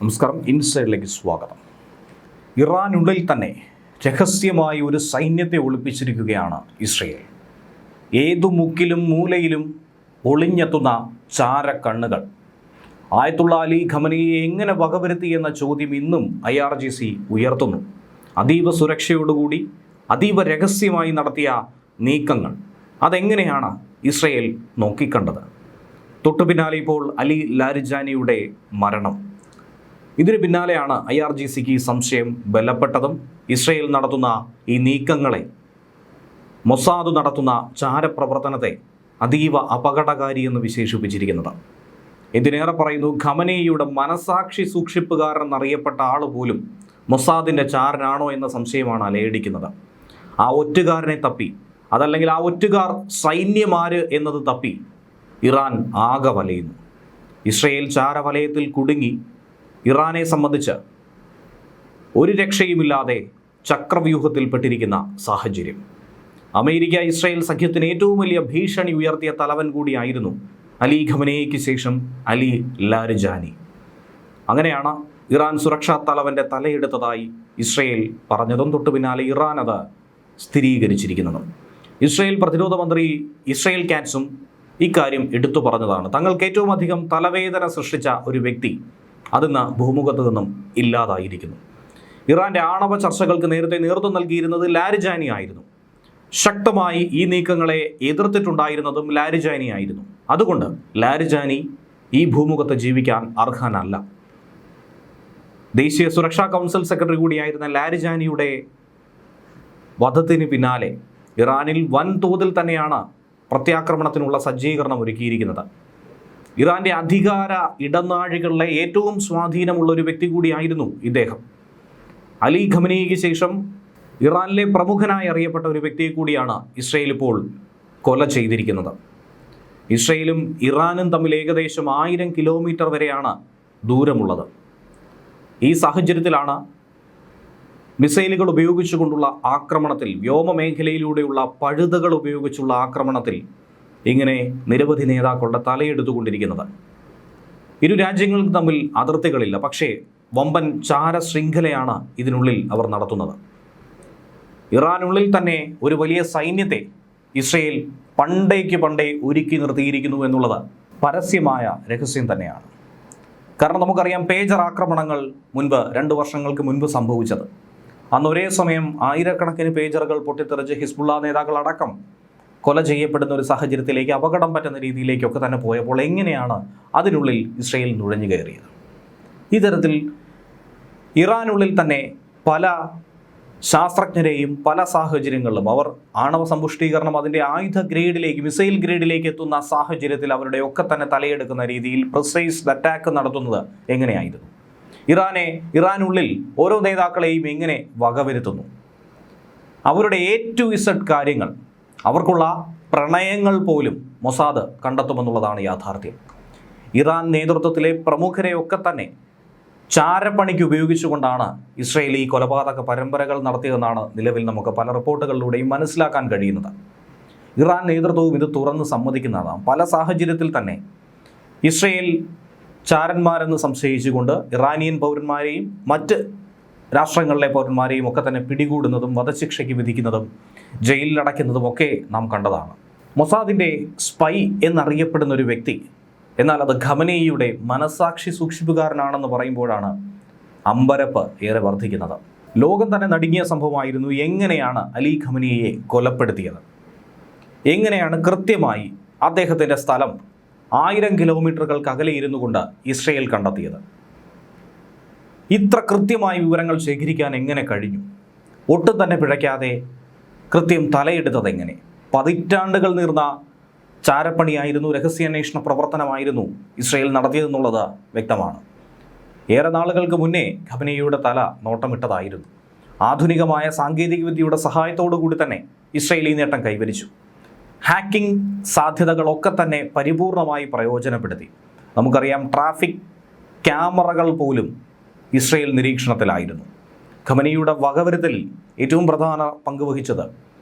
നമസ്കാരം, ഇൻസൈഡിലേക്ക് സ്വാഗതം. ഇറാനുള്ളിൽ തന്നെ രഹസ്യമായി ഒരു സൈന്യത്തെ ഒളിപ്പിച്ചിരിക്കുകയാണ് ഇസ്രയേൽ. ഏതു മുക്കിലും മൂലയിലും ഒളിഞ്ഞെത്തുന്ന ചാരക്കണ്ണുകൾ. ആയത്തുള്ള അലി ഖമനിയെ എങ്ങനെ വകവരുത്തി എന്ന ചോദ്യം ഇന്നും IRGC ഉയർത്തുന്നു. അതീവ സുരക്ഷയോടുകൂടി അതീവ രഹസ്യമായി നടത്തിയ നീക്കങ്ങൾ അതെങ്ങനെയാണ് ഇസ്രയേൽ നോക്കിക്കണ്ടത്? തൊട്ടു പിന്നാലെ ഇപ്പോൾ അലി ലാരിജാനിയുടെ മരണം. ഇതിന് പിന്നാലെയാണ് IRGCക്ക് സംശയം ബലപ്പെട്ടതും ഇസ്രയേൽ നടത്തുന്ന ഈ നീക്കങ്ങളെ, മൊസാദ് നടത്തുന്ന ചാരപ്രവർത്തനത്തെ അതീവ അപകടകാരി എന്ന് വിശേഷിപ്പിച്ചിരിക്കുന്നത്. എന്തിനേറെ പറയുന്നു, ഖമനേയിയുടെ മനസാക്ഷി സൂക്ഷിപ്പുകാരൻ എന്നറിയപ്പെട്ട ആൾ പോലും മൊസാദിൻ്റെ ചാരനാണോ എന്ന സംശയമാണ് അലയടിക്കുന്നത്. ആ ഒറ്റുകാരനെ തപ്പി, അതല്ലെങ്കിൽ ആ ഒറ്റുകാർ സൈന്യമാര് എന്നത് തപ്പി ഇറാൻ ആകെ വലയുന്നു. ഇസ്രയേൽ ചാരവലയത്തിൽ കുടുങ്ങി ഇറാനെ സംബന്ധിച്ച് ഒരു രക്ഷയുമില്ലാതെ ചക്രവ്യൂഹത്തിൽപ്പെട്ടിരിക്കുന്ന സാഹചര്യം. അമേരിക്ക ഇസ്രയേൽ സഖ്യത്തിന് ഏറ്റവും വലിയ ഭീഷണി ഉയർത്തിയ തലവൻ കൂടിയായിരുന്നു അലി ഖമനേയിക്ക് ശേഷം അലി ലാരിജാനി. അങ്ങനെയാണ് ഇറാൻ സുരക്ഷാ തലവൻ്റെ തലയെടുത്തതായി ഇസ്രയേൽ പറഞ്ഞതും തൊട്ടു പിന്നാലെ ഇറാൻ അത് സ്ഥിരീകരിച്ചിരിക്കുന്നതും. ഇസ്രയേൽ പ്രതിരോധ മന്ത്രി ഇസ്രയേൽ കാറ്റ്സും ഇക്കാര്യം എടുത്തു പറഞ്ഞതാണ്. തങ്ങൾക്ക് ഏറ്റവും അധികം തലവേദന സൃഷ്ടിച്ച ഒരു വ്യക്തി അതിന്ന് ഭൂമുഖത്ത് നിന്നും ഇല്ലാതായിരിക്കുന്നു. ഇറാന്റെ ആണവ ചർച്ചകൾക്ക് നേരത്തെ നേതൃത്വം നൽകിയിരുന്നത് ലാരിജാനി ആയിരുന്നു. ശക്തമായി ഈ നീക്കങ്ങളെ എതിർത്തിട്ടുണ്ടായിരുന്നതും ലാരിജാനി ആയിരുന്നു. അതുകൊണ്ട് ലാരിജാനി ഈ ഭൂമുഖത്ത് ജീവിക്കാൻ അർഹനല്ല. ദേശീയ സുരക്ഷാ കൗൺസിൽ സെക്രട്ടറി കൂടിയായിരുന്ന ലാരിജാനിയുടെ വധത്തിന് പിന്നാലെ ഇറാനിൽ വൻതോതിൽ തന്നെയാണ് പ്രത്യാക്രമണത്തിനുള്ള സജ്ജീകരണം ഒരുക്കിയിരിക്കുന്നത്. ഇറാന്റെ അധികാര ഇടനാഴികളിലെ ഏറ്റവും സ്വാധീനമുള്ള ഒരു വ്യക്തി കൂടിയായിരുന്നു ഇദ്ദേഹം. അലി ഖമനേയിക്ക് ശേഷം ഇറാനിലെ പ്രമുഖനായി അറിയപ്പെട്ട ഒരു വ്യക്തിയെ കൂടിയാണ് ഇസ്രയേൽ ഇപ്പോൾ കൊല ചെയ്തിരിക്കുന്നത്. ഇസ്രയേലും ഇറാനും തമ്മിൽ ഏകദേശം 1000 കിലോമീറ്റർ വരെയാണ് ദൂരമുള്ളത്. ഈ സാഹചര്യത്തിലാണ് മിസൈലുകൾ ഉപയോഗിച്ചുകൊണ്ടുള്ള ആക്രമണത്തിൽ, വ്യോമമേഖലയിലൂടെയുള്ള പഴുതുകൾ ഉപയോഗിച്ചുള്ള ആക്രമണത്തിൽ ഇങ്ങനെ നിരവധി നേതാക്കളുടെ തലയെടുത്തുകൊണ്ടിരിക്കുന്നത്. ഇരു രാജ്യങ്ങളും തമ്മിൽ അതിർത്തികളില്ല, പക്ഷേ വമ്പൻ ചാര ശൃംഖലയാണ് ഇതിനുള്ളിൽ അവർ നടത്തുന്നത്. ഇറാനുള്ളിൽ തന്നെ ഒരു വലിയ സൈന്യത്തെ ഇസ്രയേൽ പണ്ടേ ഒരുക്കി നിർത്തിയിരിക്കുന്നു എന്നുള്ളത് പരസ്യമായ രഹസ്യം തന്നെയാണ്. കാരണം നമുക്കറിയാം, പേജർ ആക്രമണങ്ങൾ മുൻപ് 2 വർഷങ്ങൾക്ക് മുൻപ് സംഭവിച്ചത്. അന്ന് ഒരേ സമയം ആയിരക്കണക്കിന് പേജറുകൾ പൊട്ടിത്തെറിച്ച് ഹിസ്ബുള്ള നേതാക്കൾ അടക്കം കൊല ചെയ്യപ്പെടുന്ന ഒരു സാഹചര്യത്തിലേക്ക്, അപകടം പറ്റുന്ന രീതിയിലേക്കൊക്കെ തന്നെ പോയപ്പോൾ എങ്ങനെയാണ് അതിനുള്ളിൽ ഇസ്രയേൽ നുഴഞ്ഞു കയറിയത്? ഈ തരത്തിൽ ഇറാനുള്ളിൽ തന്നെ പല ശാസ്ത്രജ്ഞരെയും പല സാഹചര്യങ്ങളിലും അവർ ആണവ സമ്പുഷ്ടീകരണം അതിൻ്റെ ആയുധ ഗ്രേഡിലേക്ക്, മിസൈൽ ഗ്രേഡിലേക്ക് എത്തുന്ന സാഹചര്യത്തിൽ അവരുടെയൊക്കെ തന്നെ തലയെടുക്കുന്ന രീതിയിൽ പ്രിസൈസ്ഡ് അറ്റാക്ക് നടത്തുന്നത് എങ്ങനെയായിരുന്നു? ഇറാനുള്ളിൽ ഓരോ നേതാക്കളെയും എങ്ങനെ വകവരുത്തുന്നു? അവരുടെ A to Z കാര്യങ്ങൾ, അവർക്കുള്ള പ്രണയങ്ങൾ പോലും മൊസാദ് കണ്ടെത്തുമെന്നുള്ളതാണ് യാഥാർത്ഥ്യം. ഇറാൻ നേതൃത്വത്തിലെ പ്രമുഖരെയൊക്കെ തന്നെ ചാരപ്പണിക്ക് ഉപയോഗിച്ചുകൊണ്ടാണ് ഇസ്രയേൽ ഈ കൊലപാതക പരമ്പരകൾ നടത്തിയതെന്നാണ് നിലവിൽ നമുക്ക് പല റിപ്പോർട്ടുകളിലൂടെയും മനസ്സിലാക്കാൻ കഴിയുന്നത്. ഇറാൻ നേതൃത്വവും ഇത് തുറന്ന് സമ്മതിക്കുന്നതാണ്. പല സാഹചര്യത്തിൽ തന്നെ ഇസ്രയേൽ ചാരന്മാരെന്ന് സംശയിച്ചുകൊണ്ട് ഇറാനിയൻ പൗരന്മാരെയും മറ്റ് രാഷ്ട്രങ്ങളിലെ പൗരന്മാരെയും ഒക്കെ തന്നെ പിടികൂടുന്നതും വധശിക്ഷയ്ക്ക് വിധിക്കുന്നതും ജയിലിലടയ്ക്കുന്നതും ഒക്കെ നാം കണ്ടതാണ്. മൊസാദിൻ്റെ സ്പൈ എന്നറിയപ്പെടുന്ന ഒരു വ്യക്തി, എന്നാൽ അത് ഖമനേയിയുടെ മനസാക്ഷി സൂക്ഷിപ്പുകാരനാണെന്ന് പറയുമ്പോഴാണ് അമ്പരപ്പ് ഏറെ വർദ്ധിക്കുന്നത്. ലോകം തന്നെ നടുങ്ങിയ സംഭവമായിരുന്നു. എങ്ങനെയാണ് അലി ഖമനേയിയെ കൊലപ്പെടുത്തിയത്? എങ്ങനെയാണ് കൃത്യമായി അദ്ദേഹത്തിൻ്റെ സ്ഥലം 1000 കിലോമീറ്ററുകൾക്ക് അകലെ ഇരുന്നു കൊണ്ട് ഇസ്രയേൽ കണ്ടെത്തിയത്? ഇത്ര കൃത്യമായി വിവരങ്ങൾ ശേഖരിക്കാൻ എങ്ങനെ കഴിഞ്ഞു? ഒട്ടും തന്നെ പിഴയ്ക്കാതെ കൃത്യം തലയെടുത്തത് എങ്ങനെ? പതിറ്റാണ്ടുകൾ നീർന്ന ചാരപ്പണിയായിരുന്നു, രഹസ്യാന്വേഷണ പ്രവർത്തനമായിരുന്നു ഇസ്രയേൽ നടത്തിയതെന്നുള്ളത് വ്യക്തമാണ്. ഏറെ നാളുകൾക്ക് മുന്നേ ഖമനേയിയുടെ തല നോട്ടമിട്ടതായിരുന്നു. ആധുനികമായ സാങ്കേതികവിദ്യയുടെ സഹായത്തോടു കൂടി തന്നെ ഇസ്രയേൽ ഈ നേട്ടം കൈവരിച്ചു. ഹാക്കിംഗ് സാധ്യതകളൊക്കെ തന്നെ പരിപൂർണമായി പ്രയോജനപ്പെടുത്തി. നമുക്കറിയാം, ട്രാഫിക് ക്യാമറകൾ പോലും ഇസ്രയേൽ നിരീക്ഷണത്തിലായിരുന്നു. ഖമനേയിയുടെ വകവരുത്തലിൽ ഏറ്റവും പ്രധാന പങ്ക് വഹിച്ചത്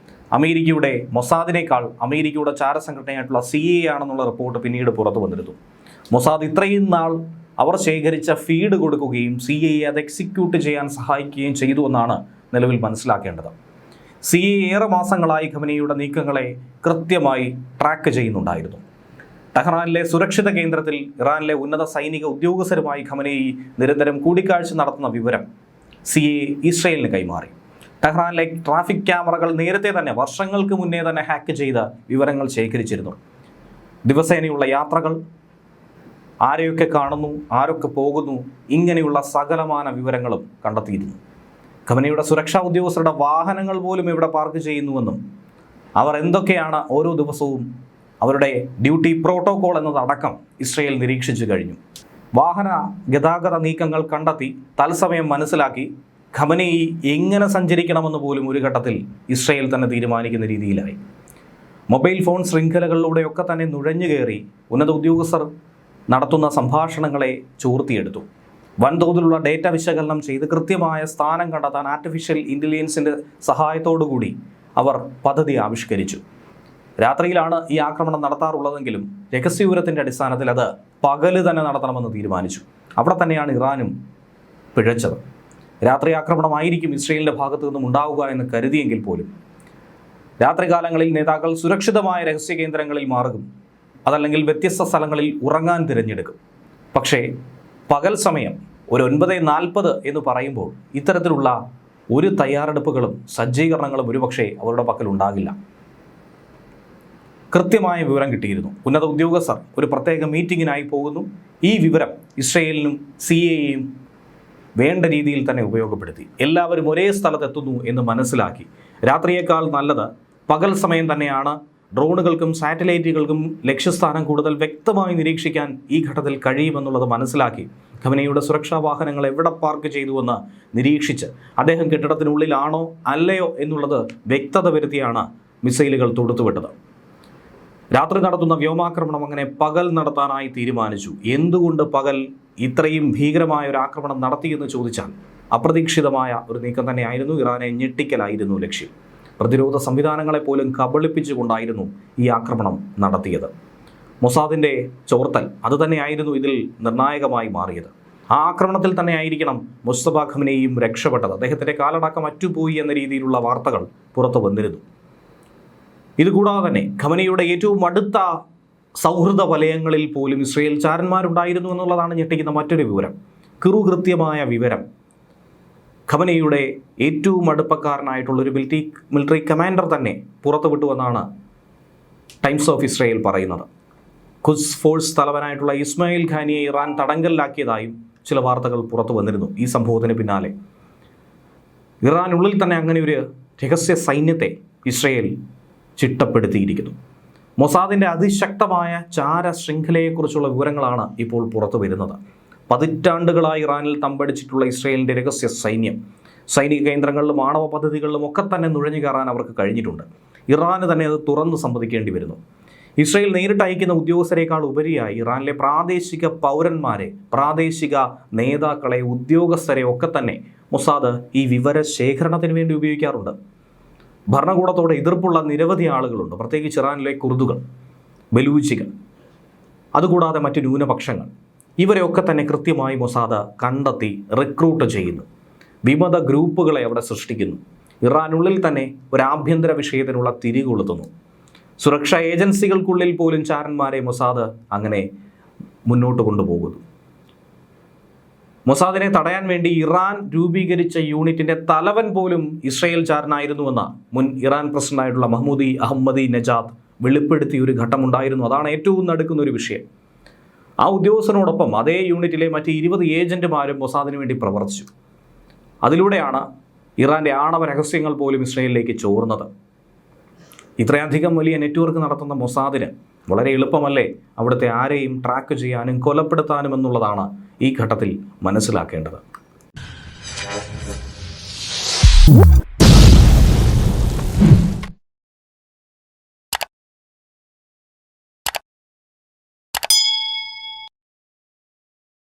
അമേരിക്കയുടെ മൊസാദിനേക്കാൾ അമേരിക്കയുടെ ചാരസംഘടനയായിട്ടുള്ള CIA ആണെന്നുള്ള റിപ്പോർട്ട് പിന്നീട് പുറത്തു വന്നിരുന്നു. മൊസാദ് ഇത്രയും നാൾ അവർ ശേഖരിച്ച ഫീഡ് കൊടുക്കുകയും CIA അത് എക്സിക്യൂട്ട് ചെയ്യാൻ സഹായിക്കുകയും ചെയ്തു എന്നാണ് നിലവിൽ മനസ്സിലാക്കേണ്ടത്. CIA ഏറെ മാസങ്ങളായി ഖമനയുടെ നീക്കങ്ങളെ കൃത്യമായി ട്രാക്ക് ചെയ്യുന്നുണ്ടായിരുന്നു. ടെഹ്റാനിലെ സുരക്ഷിത കേന്ദ്രത്തിൽ ഇറാനിലെ ഉന്നത സൈനിക ഉദ്യോഗസ്ഥരുമായി ഖമനേയി നിരന്തരം കൂടിക്കാഴ്ച നടത്തുന്ന വിവരം CIA ഇസ്രയേലിന് കൈമാറി. ടെഹ്റാനിലെ ട്രാഫിക് ക്യാമറകൾ നേരത്തെ തന്നെ വർഷങ്ങൾക്ക് മുന്നേ തന്നെ ഹാക്ക് ചെയ്ത വിവരങ്ങൾ ശേഖരിച്ചിരുന്നു. ദിവസേനയുള്ള യാത്രകൾ, ആരെയൊക്കെ കാണുന്നു, ആരൊക്കെ പോകുന്നു, ഇങ്ങനെയുള്ള സകലമാന വിവരങ്ങളും കണ്ടെത്തിയിരുന്നു. ഖമനയുടെ സുരക്ഷാ ഉദ്യോഗസ്ഥരുടെ വാഹനങ്ങൾ പോലും ഇവിടെ പാർക്ക് ചെയ്യുന്നുവെന്നും അവർ എന്തൊക്കെയാണ് ഓരോ ദിവസവും അവരുടെ ഡ്യൂട്ടി പ്രോട്ടോകോൾ എന്നതടക്കം ഇസ്രയേൽ നിരീക്ഷിച്ചു കഴിഞ്ഞു. വാഹന ഗതാഗത നീക്കങ്ങൾ കണ്ടെത്തി തത്സമയം മനസ്സിലാക്കി ഖമനേയി എങ്ങനെ സഞ്ചരിക്കണമെന്ന് പോലും ഒരു ഘട്ടത്തിൽ ഇസ്രയേൽ തന്നെ തീരുമാനിക്കുന്ന രീതിയിലായി. മൊബൈൽ ഫോൺ ശൃംഖലകളിലൂടെയൊക്കെ തന്നെ നുഴഞ്ഞു കയറി ഉന്നത ഉദ്യോഗസ്ഥർ നടത്തുന്ന സംഭാഷണങ്ങളെ ചോർത്തിയെടുത്തു. വൻതോതിലുള്ള ഡേറ്റ വിശകലനം ചെയ്ത് കൃത്യമായ സ്ഥാനം കണ്ടെത്താൻ ആർട്ടിഫിഷ്യൽ ഇൻ്റലിജൻസിൻ്റെ സഹായത്തോടുകൂടി അവർ പദ്ധതി ആവിഷ്കരിച്ചു. രാത്രിയിലാണ് ഈ ആക്രമണം നടത്താറുള്ളതെങ്കിലും രഹസ്യവിവരത്തിൻ്റെ അടിസ്ഥാനത്തിൽ അത് പകല് തന്നെ നടത്തണമെന്ന് തീരുമാനിച്ചു. അവിടെ തന്നെയാണ് ഇറാനും പിഴച്ചത്. രാത്രി ആക്രമണമായിരിക്കും ഇസ്രയേലിൻ്റെ ഭാഗത്തു നിന്നും ഉണ്ടാവുക എന്ന് കരുതിയെങ്കിൽ പോലും രാത്രികാലങ്ങളിൽ നേതാക്കൾ സുരക്ഷിതമായ രഹസ്യ കേന്ദ്രങ്ങളിൽ മാറും, അതല്ലെങ്കിൽ വ്യത്യസ്ത സ്ഥലങ്ങളിൽ ഉറങ്ങാൻ തിരഞ്ഞെടുക്കും. പക്ഷേ പകൽ സമയം ഒരു 9:40 എന്ന് പറയുമ്പോൾ ഇത്തരത്തിലുള്ള ഒരു തയ്യാറെടുപ്പുകളും സജ്ജീകരണങ്ങളും ഒരുപക്ഷെ അവരുടെ പക്കൽ ഉണ്ടാകില്ല. കൃത്യമായ വിവരം കിട്ടിയിരുന്നു. ഉന്നത ഉദ്യോഗസ്ഥർ ഒരു പ്രത്യേക മീറ്റിങ്ങിനായി പോകുന്നു. ഈ വിവരം ഇസ്രയേലിനും CIAയും വേണ്ട രീതിയിൽ തന്നെ ഉപയോഗപ്പെടുത്തി. എല്ലാവരും ഒരേ സ്ഥലത്തെത്തുന്നു എന്ന് മനസ്സിലാക്കി. രാത്രിയേക്കാൾ നല്ലത് പകൽ സമയം തന്നെയാണ്. ഡ്രോണുകൾക്കും സാറ്റലൈറ്റുകൾക്കും ലക്ഷ്യസ്ഥാനം കൂടുതൽ വ്യക്തമായി നിരീക്ഷിക്കാൻ ഈ ഘട്ടത്തിൽ കഴിയുമെന്നുള്ളത് മനസ്സിലാക്കി ഖമനയുടെ സുരക്ഷാ വാഹനങ്ങൾ എവിടെ പാർക്ക് ചെയ്തുവെന്ന് നിരീക്ഷിച്ച് അദ്ദേഹം കെട്ടിടത്തിനുള്ളിലാണോ അല്ലയോ എന്നുള്ളത് വ്യക്തത വരുത്തിയാണ് മിസൈലുകൾ തൊടുത്തുവിട്ടത്. രാത്രി നടത്തുന്ന വ്യോമാക്രമണം അങ്ങനെ പകൽ നടത്താനായി തീരുമാനിച്ചു. എന്തുകൊണ്ട് പകൽ ഇത്രയും ഭീകരമായ ഒരു ആക്രമണം നടത്തിയെന്ന് ചോദിച്ചാൽ അപ്രതീക്ഷിതമായ ഒരു നീക്കം തന്നെയായിരുന്നു. ഇറാനെ ഞെട്ടിക്കലായിരുന്നു ലക്ഷ്യം. പ്രതിരോധ സംവിധാനങ്ങളെ പോലും കബളിപ്പിച്ചുകൊണ്ടായിരുന്നു ഈ ആക്രമണം നടത്തിയത്. മൊസാദിൻ്റെ ചോർത്തൽ അതുതന്നെയായിരുന്നു ഇതിൽ നിർണായകമായി മാറിയത്. ആ ആക്രമണത്തിൽ തന്നെ ആയിരിക്കണം മുസ്തഫ ഖമനേയും രക്ഷപ്പെട്ടത്. അദ്ദേഹത്തിൻ്റെ കാലടക്കം അറ്റുപോയി എന്ന രീതിയിലുള്ള വാർത്തകൾ പുറത്തു വന്നിരുന്നു. ഇതുകൂടാതെ തന്നെ ഖമനയുടെ ഏറ്റവും അടുത്ത സൗഹൃദ വലയങ്ങളിൽ പോലും ഇസ്രയേൽ ചാരന്മാരുണ്ടായിരുന്നു എന്നുള്ളതാണ് ഞെട്ടിക്കുന്ന മറ്റൊരു വിവരം. കൃത്യമായ വിവരം ഖമനയുടെ ഏറ്റവും അടുപ്പക്കാരനായിട്ടുള്ളൊരു മിലിറ്ററി കമാൻഡർ തന്നെ പുറത്തുവിട്ടുവെന്നാണ് ടൈംസ് ഓഫ് ഇസ്രയേൽ പറയുന്നത്. ഖുദ്സ് ഫോഴ്സ് തലവനായിട്ടുള്ള ഇസ്മായിൽ ഖാനിയെ ഇറാൻ തടങ്കലിലാക്കിയതായും ചില വാർത്തകൾ പുറത്തു വന്നിരുന്നു. ഈ സംഭവത്തിന് പിന്നാലെ ഇറാനുള്ളിൽ തന്നെ അങ്ങനെ ഒരു രഹസ്യ സൈന്യത്തെ ഇസ്രയേൽ ചിട്ടപ്പെടുത്തിയിരിക്കുന്നു. മൊസാദിൻ്റെ അതിശക്തമായ ചാര ശൃംഖലയെക്കുറിച്ചുള്ള വിവരങ്ങളാണ് ഇപ്പോൾ പുറത്തു വരുന്നത്. പതിറ്റാണ്ടുകളായി ഇറാനിൽ തമ്പടിച്ചിട്ടുള്ള ഇസ്രയേലിൻ്റെ രഹസ്യ സൈന്യം സൈനിക കേന്ദ്രങ്ങളിലും ആണവ പദ്ധതികളിലും ഒക്കെ തന്നെ നുഴഞ്ഞു കയറാൻ അവർക്ക് കഴിഞ്ഞിട്ടുണ്ട്. ഇറാന് തന്നെ അത് തുറന്ന് സമ്മതിക്കേണ്ടി വരുന്നു. ഇസ്രയേൽ നേരിട്ട് അയക്കുന്ന ഉദ്യോഗസ്ഥരെക്കാൾ ഉപരിയായി ഇറാനിലെ പ്രാദേശിക പൗരന്മാരെ, പ്രാദേശിക നേതാക്കളെ, ഉദ്യോഗസ്ഥരെ ഒക്കെ തന്നെ മൊസാദ് ഈ വിവര ശേഖരണത്തിന് വേണ്ടി ഉപയോഗിക്കാറുണ്ട്. ഭരണകൂടത്തോട് എതിർപ്പുള്ള നിരവധി ആളുകളുണ്ട്. പ്രത്യേകിച്ച് ഇറാനിലെ കുർദുകൾ, ബലൂച്ചികൾ, അതുകൂടാതെ മറ്റ് ന്യൂനപക്ഷങ്ങൾ. ഇവരെയൊക്കെ തന്നെ കൃത്യമായി മൊസാദ് കണ്ടെത്തി റിക്രൂട്ട് ചെയ്യുന്നു. വിമത ഗ്രൂപ്പുകളെ അവിടെ സൃഷ്ടിക്കുന്നു. ഇറാനുള്ളിൽ തന്നെ ഒരു ആഭ്യന്തര വിഷയത്തിനുള്ള തിരികൊളുത്തുന്നു. സുരക്ഷാ ഏജൻസികൾക്കുള്ളിൽ പോലും ചാരന്മാരെ മൊസാദ് അങ്ങനെ മുന്നോട്ട് കൊണ്ടുപോകുന്നു. മൊസാദിനെ തടയാൻ വേണ്ടി ഇറാൻ രൂപീകരിച്ച യൂണിറ്റിൻ്റെ തലവൻ പോലും ഇസ്രയേൽ ചാരനായിരുന്നുവെന്ന മുൻ ഇറാൻ പ്രസിഡന്റായിട്ടുള്ള മഹ്മൂദി അഹമ്മദി നജാദ് വെളിപ്പെടുത്തിയ ഒരു ഘട്ടമുണ്ടായിരുന്നു. അതാണ് ഏറ്റവും നടുക്കുന്ന ഒരു വിഷയം. ആ ഉദ്യോഗസ്ഥനോടൊപ്പം അതേ യൂണിറ്റിലെ മറ്റ് 20 ഏജന്റുമാരും മൊസാദിന് വേണ്ടി പ്രവർത്തിച്ചു. അതിലൂടെയാണ് ഇറാൻ്റെ ആണവ രഹസ്യങ്ങൾ പോലും ഇസ്രയേലിലേക്ക് ചോർന്നത്. ഇത്രയധികം വലിയ നെറ്റ്വർക്ക് നടത്തുന്ന മൊസാദിന് വളരെ എളുപ്പമല്ലേ അവിടുത്തെ ആരെയും ട്രാക്ക് ചെയ്യാനും കൊലപ്പെടുത്താനും എന്നുള്ളതാണ് ഈ ഘട്ടത്തിൽ മനസ്സിലാക്കേണ്ടത്.